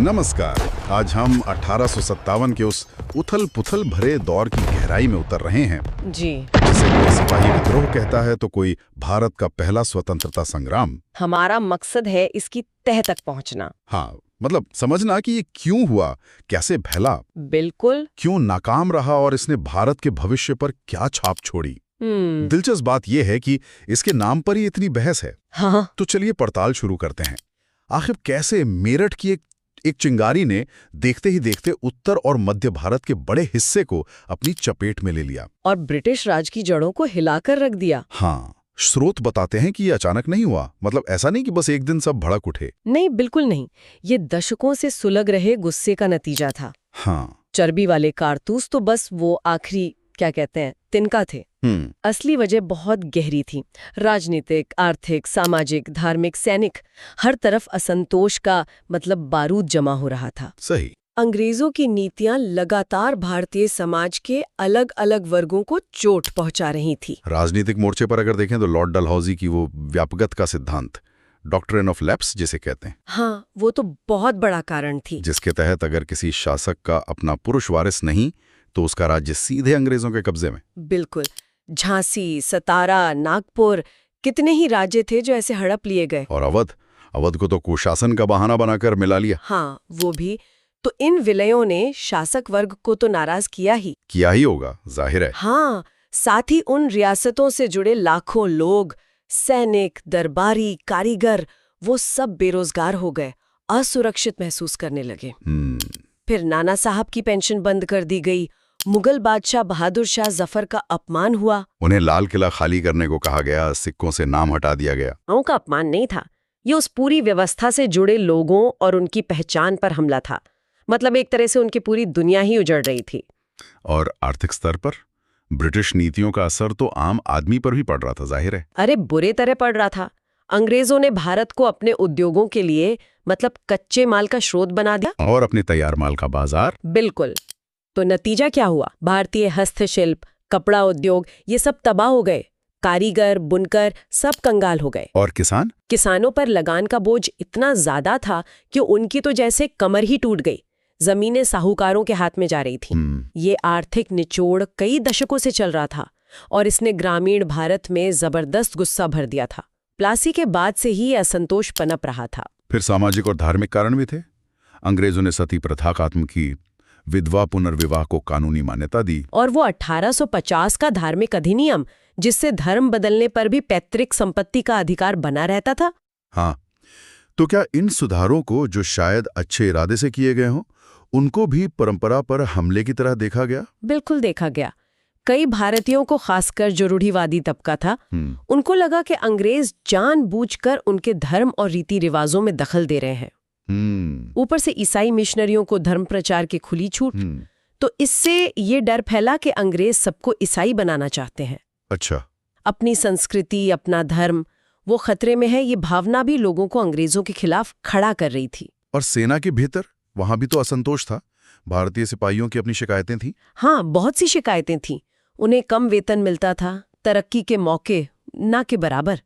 नमस्कार। आज हम 1857 के उस उथल-पुथल भरे दौर की गहराई में उतर रहे हैं। जी। जिसे कोई सिपाही विद्रोह कहता है तो कोई भारत का पहला स्वतंत्रता संग्राम। हमारा मकसद है इसकी तह तक पहुंचना। हाँ, मतलब समझना कि ये क्यों हुआ, कैसे फैला, बिल्कुल। क्यों नाकाम रहा और इसने भारत के भविष्य पर क्या छाप छोड़ी। दिलचस्प बात यह है कि इसके नाम पर ही इतनी बहस है। हाँ। तो चलिए पड़ताल शुरू करते हैं। आखिर कैसे मेरठ की एक चिंगारी ने देखते ही देखते उत्तर और मध्य भारत के बड़े हिस्से को अपनी चपेट में ले लिया और ब्रिटिश राज की जड़ों को हिलाकर रख दिया। हाँ, स्रोत बताते हैं कि ये अचानक नहीं हुआ। मतलब ऐसा नहीं कि बस एक दिन सब भड़क उठे। नहीं, बिल्कुल नहीं। ये दशकों से सुलग रहे गुस्से का नतीजा था। हाँ। चर्बी वाले कारतूस तो बस वो आखिरी क्या कहते हैं तिनका थे। असली वजह बहुत गहरी थी। राजनीतिक, आर्थिक, सामाजिक, धार्मिक, सैनिक, हर तरफ असंतोष का मतलब बारूद जमा हो रहा था। सही। अंग्रेजों की नीतियां लगातार भारतीय समाज के अलग अलग वर्गों को चोट पहुंचा रही थी। राजनीतिक मोर्चे पर अगर देखें तो लॉर्ड डलहौजी की वो व्यापकता का सिद्धांत, डॉक्ट्रिन ऑफ लैप्स जिसे कहते हैं। हाँ, वो तो बहुत बड़ा कारण थी। जिसके तहत अगर किसी शासक का अपना पुरुष वारिस नहीं तो उसका राज्य सीधे अंग्रेजों के कब्जे में। बिल्कुल। झांसी, सतारा, नागपुर, कितने ही राज्य थे जो ऐसे हड़प लिए गए। और अवध को तो कुशासन का बहाना बनाकर मिला लिया। हाँ, वो भी। तो इन विलयों ने शासक वर्ग को तो नाराज किया ही होगा, जाहिर है। हाँ, साथ ही उन रियासतों से जुड़े लाखों लोग, सैनिक, दरबारी, कारीगर, वो सब बेरोजगार हो गए, असुरक्षित महसूस करने लगे। फिर नाना साहब की पेंशन बंद कर दी गई। मुगल बादशाह बहादुर शाह जफर का अपमान हुआ। उन्हें लाल किला खाली करने को कहा गया, सिक्कों से नाम हटा दिया गया। उनका अपमान नहीं था, ये उस पूरी व्यवस्था से जुड़े लोगों और उनकी पहचान पर हमला था। मतलब एक तरह से उनकी पूरी दुनिया ही उजड़ रही थी। और आर्थिक स्तर पर ब्रिटिश नीतियों का असर तो आम आदमी पर भी पड़ रहा था, जाहिर है। अरे बुरे तरह पड़ रहा था। अंग्रेजों ने भारत को अपने उद्योगों के लिए मतलब कच्चे माल का स्रोत बना दिया और अपने तैयार माल का बाजार। बिल्कुल। तो नतीजा क्या हुआ? भारतीय हस्तशिल्प, कपड़ा उद्योग, ये सब तबाह हो गए। कारीगर, बुनकर सब कंगाल हो गए। और किसानों पर लगान का बोझ इतना ज्यादा था कि उनकी तो जैसे कमर ही टूट गई। जमीनें साहूकारों के हाथ में जा रही थी। ये आर्थिक निचोड़ कई दशकों से चल रहा था और इसने ग्रामीण भारत में जबरदस्त गुस्सा भर दिया था। प्लासी के बाद से ही असंतोष पनप रहा था। फिर सामाजिक और धार्मिक कारण भी थे। अंग्रेजों ने सती प्रथा खत्म की, विधवा पुनर्विवाह को कानूनी मान्यता दी, और वो 1850 का धार्मिक अधिनियम जिससे धर्म बदलने पर भी पैतृक संपत्ति का अधिकार बना रहता था। हाँ, तो क्या इन सुधारों को, जो शायद अच्छे इरादे से किए गए हों, उनको भी परंपरा पर हमले की तरह देखा गया? बिल्कुल देखा गया। कई भारतीयों को, खासकर जो रूढ़िवादी तबका था, उनको लगा कि अंग्रेज जानबूझकर उनके धर्म और रीति रिवाजों में दखल दे रहे हैं। ऊपर से ईसाई मिशनरियों को धर्म प्रचार की खुली छूट। तो इससे ये डर फैला कि अंग्रेज सबको ईसाई बनाना चाहते हैं। अच्छा। अपनी संस्कृति, अपना धर्म, वो खतरे में है, ये भावना भी लोगों को अंग्रेजों के खिलाफ खड़ा कर रही थी। और सेना के भीतर वहां भी तो असंतोष था। भारतीय सिपाहियों की अपनी शिकायतें थी। हाँ, बहुत सी शिकायतें थीं। उन्हें कम वेतन मिलता था, तरक्की के मौके ना के बराबर।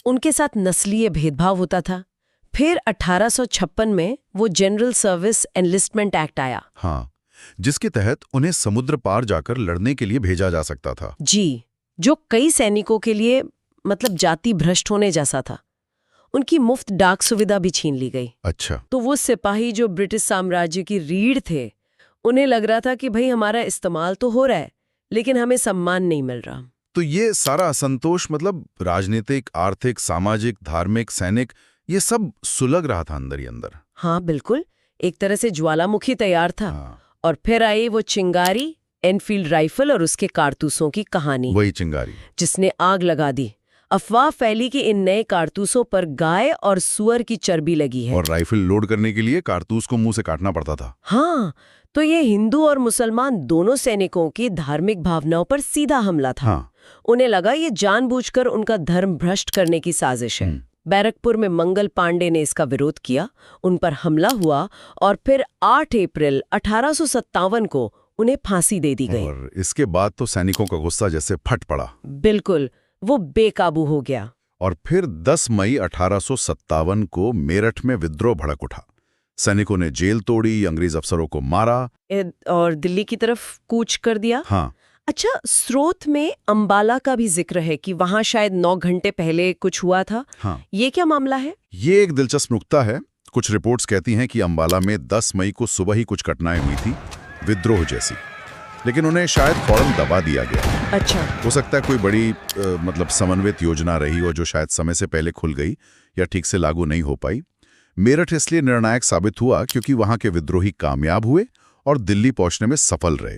उनके साथ नस्लीय भेदभाव होता था। फिर 1856 में वो जनरल सर्विस एनलिस्टमेंट एक्ट आया। हाँ, जिसके तहत उन्हें समुद्र पार जाकर लड़ने के लिए भेजा जा सकता था। जी, जो कई सैनिकों के लिए मतलब जाति भ्रष्ट होने जैसा था। उनकी मुफ्त डाक सुविधा भी छीन ली गई। अच्छा। तो वो सिपाही जो ब्रिटिश साम्राज्य की रीढ़ थे, उन्हें लग रहा था कि भाई हमारा इस्तेमाल तो हो रहा है लेकिन हमें सम्मान नहीं मिल रहा। तो ये सारा असंतोष मतलब राजनीतिक, आर्थिक, सामाजिक, धार्मिक, सैनिक, ये सब सुलग रहा था अंदर ही अंदर। हाँ बिल्कुल, एक तरह से ज्वालामुखी तैयार था। और फिर आई वो चिंगारी, एनफील्ड राइफल और उसके कारतूसों की कहानी। वही चिंगारी जिसने आग लगा दी। अफवाह फैली कि इन नए कारतूसों पर गाय और सुअर की चर्बी लगी है। और राइफल लोड करने के लिए कारतूस को मुंह से काटना पड़ता था। हाँ, तो ये हिंदू और मुसलमान दोनों सैनिकों की धार्मिक भावनाओं पर सीधा हमला था। उन्हें लगा ये जानबूझकर उनका धर्म भ्रष्ट करने की साजिश है। बैरकपुर में मंगल पांडे ने इसका विरोध किया, उन पर हमला हुआ और फिर 8 अप्रैल 1857 को उन्हें फांसी दे दी गई। और इसके बाद तो सैनिकों का गुस्सा जैसे फट पड़ा। बिल्कुल, वो बेकाबू हो गया। और फिर 10 मई 1857 को मेरठ में विद्रोह भड़क उठा। सैनिकों ने जेल तोड़ी, अंग्रेज अफसरों को मारा। और दिल्ली की तरफ कूच कर दिया। हाँ, अच्छा, स्रोत में अंबाला का भी जिक्र है कि वहां शायद 9 घंटे पहले कुछ हुआ था। हाँ, ये क्या मामला है? ये एक दिलचस्प नुक्ता है। कुछ रिपोर्ट्स कहती हैं कि अंबाला में 10 मई को सुबह ही कुछ घटनाएं हुई थी, विद्रोह जैसी, लेकिन उन्हें शायद फौरन दबा दिया गया। अच्छा। हो सकता है कोई बड़ी मतलब समन्वित योजना रही हो जो शायद समय से पहले खुल गई या ठीक से लागू नहीं हो पाई। मेरठ इसलिए निर्णायक साबित हुआ क्योंकि वहां के विद्रोही कामयाब हुए और दिल्ली पहुंचने में सफल रहे।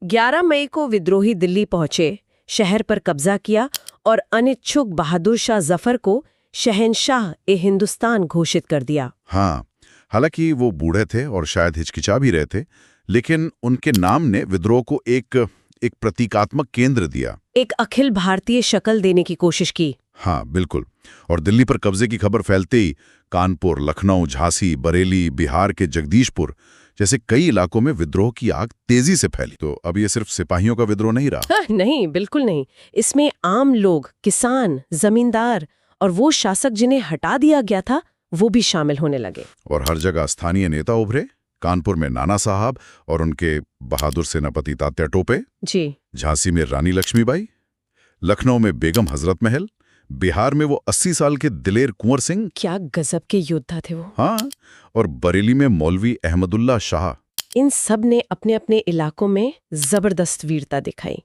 11 मई को विद्रोही दिल्ली पहुंचे, शहर पर कब्जा किया और अनिच्छुक बहादुर शाह जफर को शहंशाह-ए-हिंदुस्तान घोषित कर दिया। हाँ, हालांकि वो बूढ़े थे और शायद हिचकिचा भी रहे थे, लेकिन उनके नाम ने विद्रोह को एक प्रतीकात्मक केंद्र दिया, एक अखिल भारतीय शक्ल देने की कोशिश की। हाँ बिल्कुल। और दिल्ली पर कब्जे की खबर फैलते ही कानपुर, लखनऊ, झांसी, बरेली, बिहार के जगदीशपुर जैसे कई इलाकों में विद्रोह की आग तेजी से फैली। तो अब ये सिर्फ सिपाहियों का विद्रोह नहीं रहा। नहीं, बिल्कुल नहीं। इसमें आम लोग, किसान, जमींदार और वो शासक जिन्हें हटा दिया गया था वो भी शामिल होने लगे। और हर जगह स्थानीय नेता उभरे। कानपुर में नाना साहब और उनके बहादुर सेनापति तात्या टोपे जी, झांसी में रानी लक्ष्मीबाई, लखनऊ में बेगम हजरत महल, बिहार में वो 80 साल के दिलेर कुंवर सिंह, क्या गजब के योद्धा थे वो। हाँ, और बरेली में मौलवी अहमदुल्ला शाह। इन सब ने अपने अपने इलाकों में जबरदस्त वीरता दिखाई।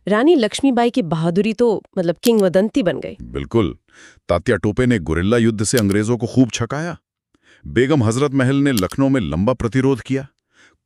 रानी लक्ष्मीबाई की बहादुरी तो मतलब किंवदंती बन गई। बिल्कुल। तात्या टोपे ने गुरिल्ला युद्ध से अंग्रेजों को खूब छकाया। बेगम हजरत महल ने लखनऊ में लंबा प्रतिरोध किया।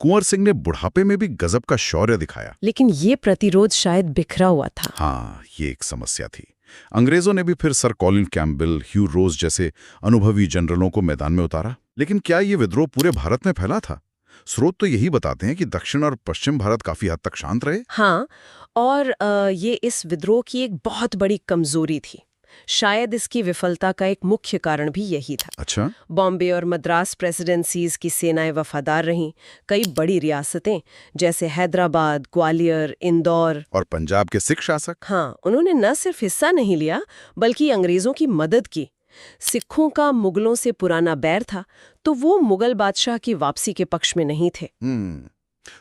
कुंवर सिंह ने बुढ़ापे में भी गजब का शौर्य दिखाया। लेकिन ये प्रतिरोध शायद बिखरा हुआ था। हाँ, ये एक समस्या थी। अंग्रेजों ने भी फिर सर कॉलिन कैम्पबेल, ह्यू रोज जैसे अनुभवी जनरलों को मैदान में उतारा। लेकिन क्या ये विद्रोह पूरे भारत में फैला था? स्रोत तो यही बताते हैं कि दक्षिण और पश्चिम भारत काफी हद तक शांत रहे। हाँ, और ये इस विद्रोह की एक बहुत बड़ी कमजोरी थी। शायद इसकी विफलता का एक मुख्य कारण भी यही था। अच्छा। बॉम्बे और मद्रास प्रेसिडेंसीज की सेनाएं वफादार रहीं। कई बड़ी रियासतें जैसे हैदराबाद, ग्वालियर, इंदौर और पंजाब के सिख शासक, हाँ, उन्होंने न सिर्फ हिस्सा नहीं लिया बल्कि अंग्रेजों की मदद की। सिखों का मुगलों से पुराना बैर था, तो वो मुगल बादशाह की वापसी के पक्ष में नहीं थे।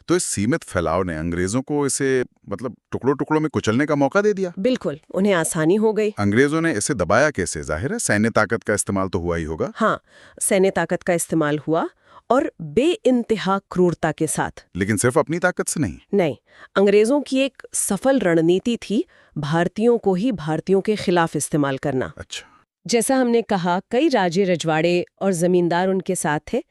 तो इस सीमित फैलाव ने अंग्रेजों को इसे मतलब टुकड़ों टुकड़ों में कुचलने का मौका दे दिया। बिल्कुल, उन्हें आसानी हो गई। अंग्रेजों ने इसे दबाया कैसे? जाहिर है सैन्य ताकत का इस्तेमाल तो हुआ ही होगा। हाँ, सैन्य ताकत का इस्तेमाल हुआ और बेइंतहा क्रूरता के साथ। लेकिन सिर्फ अपनी ताकत से नहीं। अंग्रेजों की एक सफल रणनीति थी भारतीयों को ही भारतीयों के खिलाफ इस्तेमाल करना। अच्छा। जैसा हमने कहा, कई राजे रजवाड़े और जमींदार उनके साथ थे।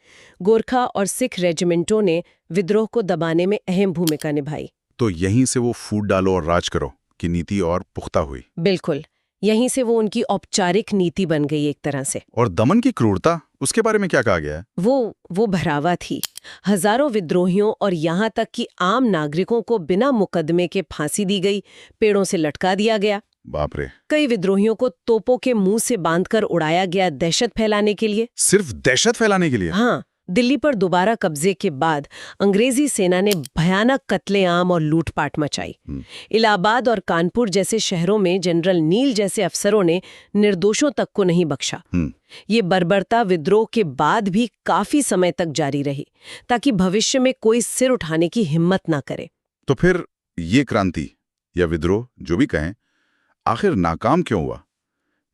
गोरखा और सिख रेजिमेंटों ने विद्रोह को दबाने में अहम भूमिका निभाई। तो यहीं से वो फूट डालो और राज करो की नीति और पुख्ता हुई। बिल्कुल, यहीं से वो उनकी औपचारिक नीति बन गई एक तरह से। और दमन की क्रूरता, उसके बारे में क्या कहा गया है? वो भरावा थी। हजारों विद्रोहियों और यहाँ तक कि आम नागरिकों को बिना मुकदमे के फांसी दी गई, पेड़ों से लटका दिया गया। बाप रे। कई विद्रोहियों को तोपों के मुंह से बांधकर उड़ाया गया, दहशत फैलाने के लिए। सिर्फ दहशत फैलाने के लिए? हाँ। दिल्ली पर दोबारा कब्जे के बाद अंग्रेजी सेना ने भयानक कत्लेआम और लूटपाट मचाई। इलाहाबाद और कानपुर जैसे शहरों में जनरल नील जैसे अफसरों ने निर्दोषों तक को नहीं बख्शा। ये बर्बरता विद्रोह के बाद भी काफी समय तक जारी रही, ताकि भविष्य में कोई सिर उठाने की हिम्मत ना करे। तो फिर ये क्रांति या विद्रोह जो भी कहें, आखिर नाकाम क्यों हुआ?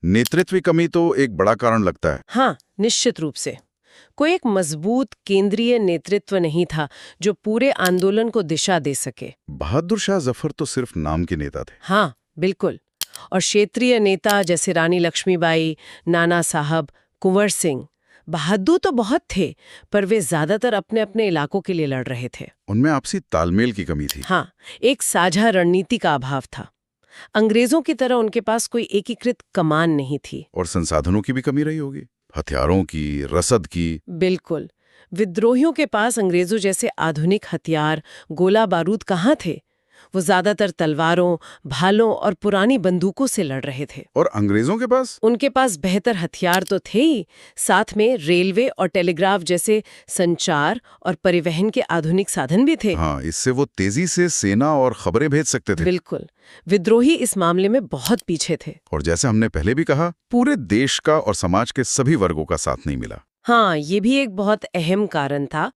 नेतृत्व की कमी तो एक बड़ा कारण लगता है। हाँ, निश्चित रूप से। कोई एक मजबूत केंद्रीय नेतृत्व नहीं था जो पूरे आंदोलन को दिशा दे सके। बहादुर शाह जफर तो सिर्फ नाम के नेता थे। हाँ, बिल्कुल। और क्षेत्रीय नेता जैसे रानी लक्ष्मीबाई, नाना साहब, कुंवर सिंह, बहादुर तो बहुत थे, पर वे ज्यादातर अपने अपने इलाकों के लिए लड़ रहे थे। उनमें आपसी तालमेल की कमी थी। हाँ, एक साझा रणनीति का अभाव था। अंग्रेजों की तरह उनके पास कोई एकीकृत कमान नहीं थी। और संसाधनों की भी कमी रही होगी, हथियारों की, रसद की। बिल्कुल। विद्रोहियों के पास अंग्रेजों जैसे आधुनिक हथियार, गोला बारूद कहाँ थे? वो ज्यादातर तलवारों, भालों और पुरानी बंदूकों से लड़ रहे थे। और अंग्रेजों के पास? उनके पास बेहतर हथियार तो थे ही, साथ में रेलवे और टेलीग्राफ जैसे संचार और परिवहन के आधुनिक साधन भी थे। हाँ, इससे वो तेजी से सेना और खबरें भेज सकते थे। बिल्कुल। विद्रोही इस मामले में बहुत पीछे थे। और जैसे हमने पहले भी कहा, पूरे देश का और समाज के सभी वर्गों का साथ नहीं मिला। हाँ, ये भी एक बहुत अहम कारण था।